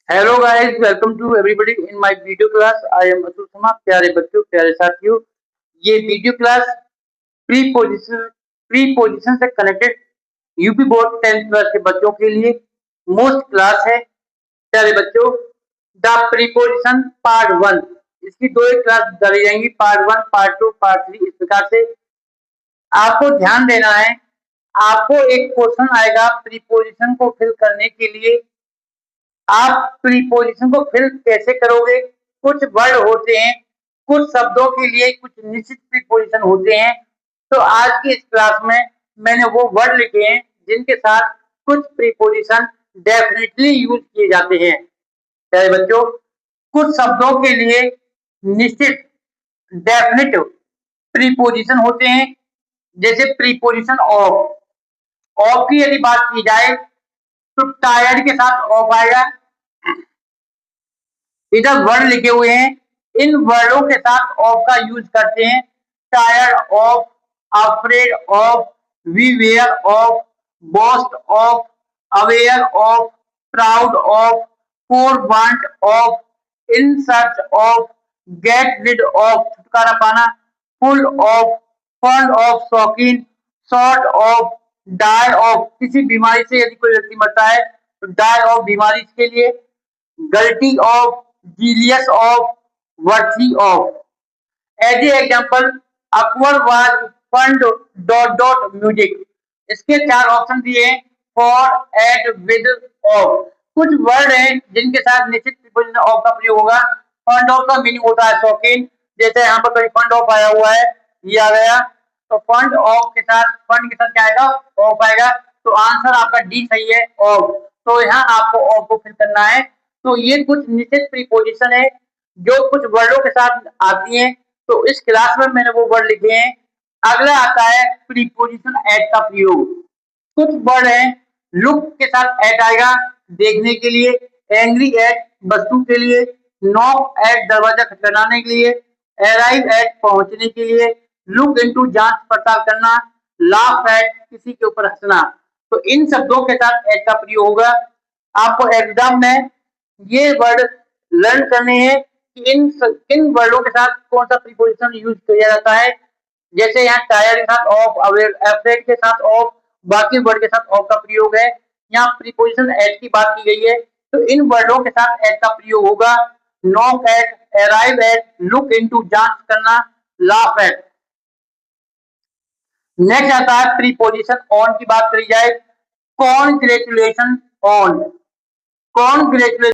Hello guys, welcome to everybody in my video class. I am Atul Sharma. प्यारे बच्चों, प्यारे साथियों, ये वीडियो क्लास प्री पोजीशन से connected UP board 10th class के बच्चों के लिए मोस्ट क्लास है। प्यारे बच्चों, द प्रीपोजिशन पार्ट 1, इसकी दो एक क्लास डाली जाएंगी, पार्ट 1, पार्ट 2, पार्ट 3। इस प्रकार से आपको ध्यान देना है। आपको एक क्वेश्चन आएगा प्रीपोजिशन को फिल करने के लिए। आप प्रीपोजिशन को फिल कैसे करोगे? कुछ वर्ड होते हैं, कुछ शब्दों के लिए कुछ निश्चित प्रीपोजिशन होते हैं। तो आज की इस क्लास में मैंने वो वर्ड लिखे हैं जिनके साथ कुछ प्रीपोजिशन डेफिनेटली यूज किए जाते हैं। प्यारे बच्चों, कुछ शब्दों के लिए निश्चित डेफिनेट प्रीपोजिशन होते हैं, जैसे प्रीपोजिशन ऑफ। ऑफ की यदि बात की जाए तो टायर्ड के साथ ऑफ आएगा। इधर वर्ड लिखे हुए हैं, इन वर्डों के साथ ऑफ का यूज करते हैं। Tired of, afraid of, beware of, boast of, aware of, proud of, for want of, in search of, get rid of छुटकारा पाना, फुल ऑफ, फंड ऑफ शौकीन, शॉर्ट ऑफ, डाई ऑफ किसी बीमारी से यदि कोई व्यक्ति मरता है तो डाई ऑफ बीमारी के लिए, guilty of, jealous of, worthy of. As a example, Akbar was fond dot dot music. इसके चार ऑप्शन दिए हैं, फॉर, एट, विद, ऑफ। कुछ वर्ड हैं जिनके साथ निश्चित प्रीपोजिशन ऑफ का प्रयोग होगा। फंड ऑफ का मीनिंग होता है शौकीन, जैसे यहाँ पर कहीं फंड ऑफ आया हुआ है, ये आ गया तो फंड ऑफ के साथ, फंड के साथ क्या आएगा? ऑफ आएगा। तो आंसर आपका डी सही है, ऑफ। तो यहाँ आपको ऑफ को फिल करना है। तो ये कुछ निश्चित प्रीपोजिशन है जो कुछ वर्डों के साथ आती हैं। तो इस क्लास में मैंने वो वर्ड लिखे हैं। अगला आता है प्रीपोजिशन एट का प्रयोग। कुछ वर्ड है, लुक के साथ एट आएगा देखने के लिए, एंग्री एट वस्तु के लिए, नॉक एट दरवाजा खटखटाने के लिए, अराइव एट पहुंचने के लिए, लुक इनटू जांच पड़ताल करना, लाफ एट किसी के ऊपर हंसना। तो इन शब्दों के साथ एट का प्रयोग होगा। आपको एग्जाम में ये वर्ड लर्न करने हैं कि इन वर्डों के साथ कौन सा प्रीपोजिशन यूज किया जाता है। जैसे यहाँ टायर के साथ ऑफ, अफ्रेड के साथ ऑफ, बाकी वर्ड के साथ ऑफ का प्रयोग है। यहाँ प्रीपोजिशन एट की बात की गई है, तो इन वर्डों के साथ एट का प्रयोग होगा। Knock eight, arrive at, look into जांच करना, लाफ एट। नेक्स्ट आता है प्रीपोजिशन ऑन की बात करी जाए। Congratulation on, congratulation